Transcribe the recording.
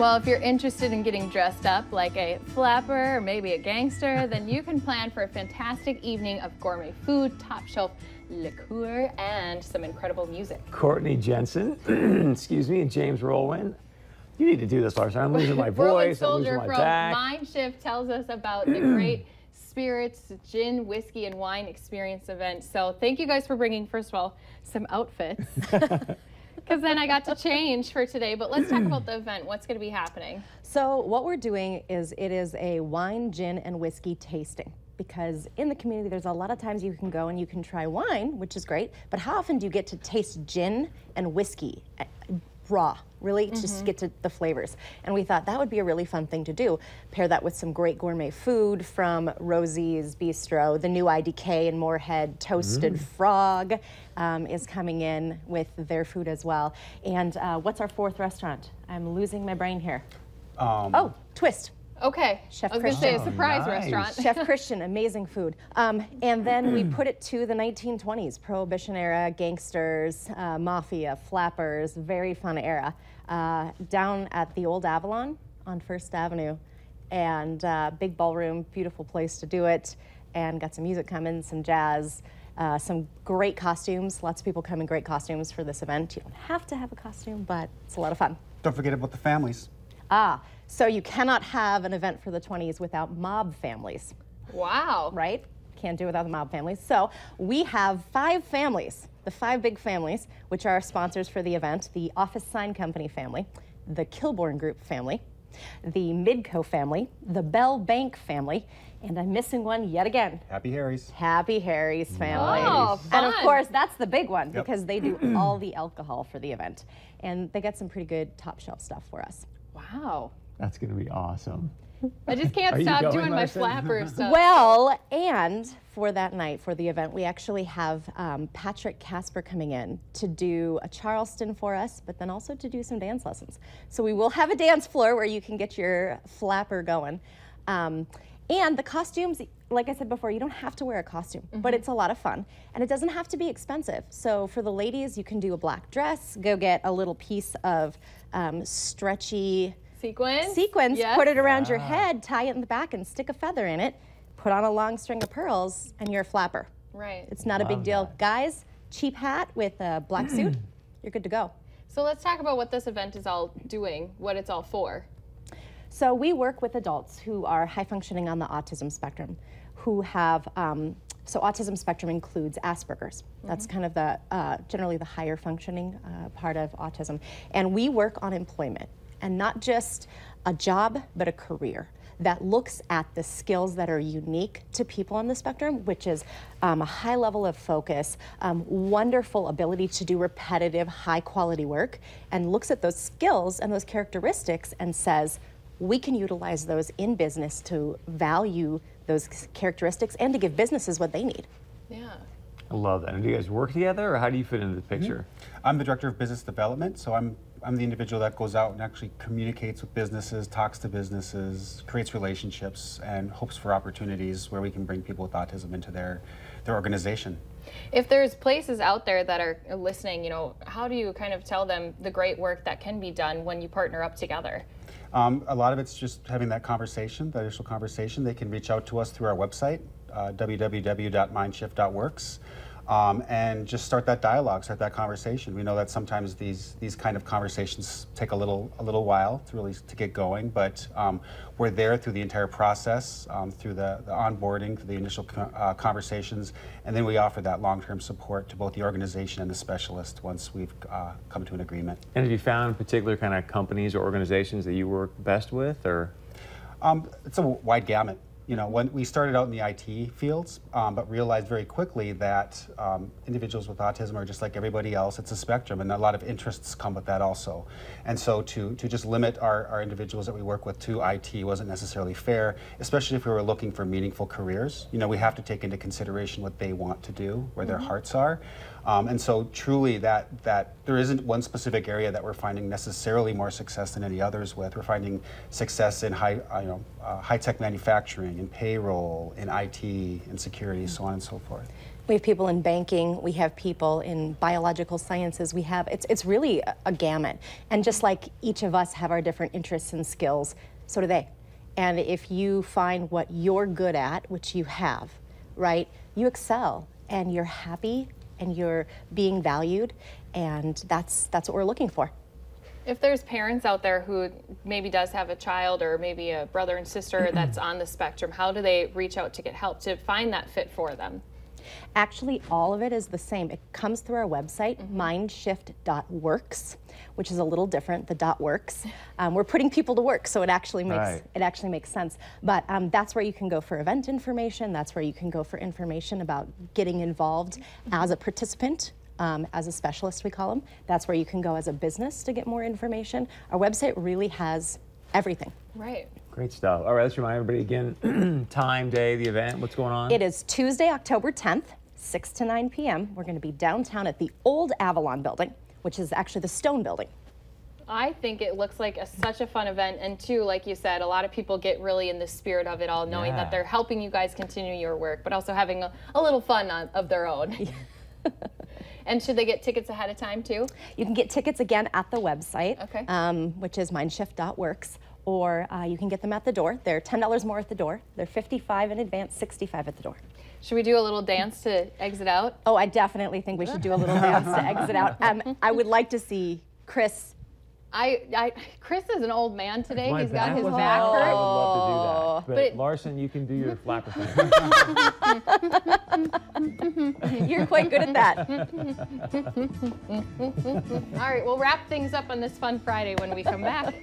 Well, if you're interested in getting dressed up like a flapper or maybe a gangster, then you can plan for a fantastic evening of gourmet food, top shelf liqueur, and some incredible music. Courtney Jensen, excuse me, and James Rolwin. You need to do this, Larson. I'm losing my voice. I'm losing my back. Mind Shift tells us about the great spirits, gin, whiskey, and wine experience event. So thank you guys for bringing, first of all, some outfits. Because then I got to change for today. But let's talk about the event. What's going to be happening? So what we're doing is it is a wine, gin, and whiskey tasting. Because in the community, there's a lot of times you can go and you can try wine, which is great. But how often do you get to taste gin and whiskey raw? Really, just get to the flavors. And we thought that would be a really fun thing to do. Pair that with some great gourmet food from Rosie's Bistro. The new IDK in Moorhead, Toasted Frog, is coming in with their food as well. And what's our fourth restaurant? I'm losing my brain here. Oh, Twist. Okay, Chef I was going to say a surprise restaurant. Chef Christian, amazing food. And then we put it to the 1920s, Prohibition era, gangsters, mafia, flappers, very fun era. Down at the old Avalon on First Avenue. And big ballroom, beautiful place to do it. And got some music coming, some jazz, some great costumes. Lots of people come in great costumes for this event. You don't have to have a costume, but it's a lot of fun. Don't forget about the families. So you cannot have an event for the 20s without mob families. Wow. Right? Can't do it without the mob families. So we have 5 families, the 5 big families, which are our sponsors for the event: the Office Sign Company family, the Kilbourne Group family, the Midco family, the Bell Bank family, and I'm missing one yet again. Happy Harry's. Happy Harry's family. Oh, and of course, that's the big one, Yep. because they do all the alcohol for the event. And they got some pretty good top shelf stuff for us. Wow. That's going to be awesome. I just can't Are you stop going, doing my Larson? flapper stuff. Well, and for that night, for the event, we actually have Patrick Casper coming in to do a Charleston for us, but then also to do some dance lessons. So we will have a dance floor where you can get your flapper going. And the costumes, like I said before, you don't have to wear a costume, but it's a lot of fun. And it doesn't have to be expensive. So for the ladies, you can do a black dress, go get a little piece of stretchy Sequins? Yes. put it around your head, tie it in the back, and stick a feather in it, put on a long string of pearls, and you're a flapper. Right. It's not a big deal. that. Guys, cheap hat with a black suit, you're good to go. So let's talk about what this event is all doing, what it's all for. So we work with adults who are high functioning on the autism spectrum, who have, so autism spectrum includes Asperger's. That's kind of the, generally the higher functioning part of autism. And we work on employment, and not just a job, but a career that looks at the skills that are unique to people on the spectrum, which is a high level of focus, wonderful ability to do repetitive, high quality work, and looks at those skills and those characteristics and says, we can utilize those in business to value those characteristics and to give businesses what they need. Yeah. I love that. And do you guys work together, or how do you fit into the picture? I'm the Director of Business Development, so I'm the individual that goes out and actually communicates with businesses, talks to businesses, creates relationships, and hopes for opportunities where we can bring people with autism into their organization. If there's places out there that are listening, you know, how do you kind of tell them the great work that can be done when you partner up together? A lot of it's just having that conversation, that initial conversation. They can reach out to us through our website, www.mindshift.works. And just start that dialogue, start that conversation. We know that sometimes these kind of conversations take a little while to get going, but we're there through the entire process, through the onboarding, through the initial conversations, and then we offer that long-term support to both the organization and the specialist once we've come to an agreement. And have you found particular kind of companies or organizations that you work best with, or? It's a wide gamut. You know, when we started out in the IT fields, but realized very quickly that individuals with autism are just like everybody else. It's a spectrum, and a lot of interests come with that also. And so to just limit our individuals that we work with to IT wasn't necessarily fair, especially if we were looking for meaningful careers. You know, we have to take into consideration what they want to do, where their hearts are. And so truly that there isn't one specific area that we're finding necessarily more success than any others with. We're finding success in high-tech manufacturing, in payroll, in IT, in security, so on and so forth. We have people in banking, we have people in biological sciences, it's really a gamut. And just like each of us have our different interests and skills, so do they. And if you find what you're good at, which you have, right, you excel and you're happy and you're being valued, and that's what we're looking for. If there's parents out there who maybe does have a child or maybe a brother and sister that's on the spectrum, how do they reach out to get help to find that fit for them? Actually, all of it is the same. It comes through our website, mindshift.works, which is a little different, the .works. We're putting people to work, so it actually makes sense. But that's where you can go for event information. That's where you can go for information about getting involved as a participant. As a specialist, we call them. That's where you can go as a business to get more information. Our website really has everything. Right. Great stuff. All right, let's remind everybody again, time, day, the event, what's going on? It is Tuesday, October 10th, 6 to 9 p.m. We're going to be downtown at the old Avalon building, which is actually the Stone building. I think it looks like such a fun event, and too, like you said, a lot of people get really in the spirit of it all, knowing that they're helping you guys continue your work, but also having a little fun of their own. And should they get tickets ahead of time too? You can get tickets again at the website, which is mindshift.works, or you can get them at the door. They're $10 more at the door. They're $55 in advance, $65 at the door. Should we do a little dance to exit out? Oh, I definitely think we should do a little dance to exit out. I would like to see Chris. Chris is an old man today. He's got his back hurt. I would love to do that. But Larson, you can do your flapper thing. You're quite good at that. All right, we'll wrap things up on this fun Friday when we come back.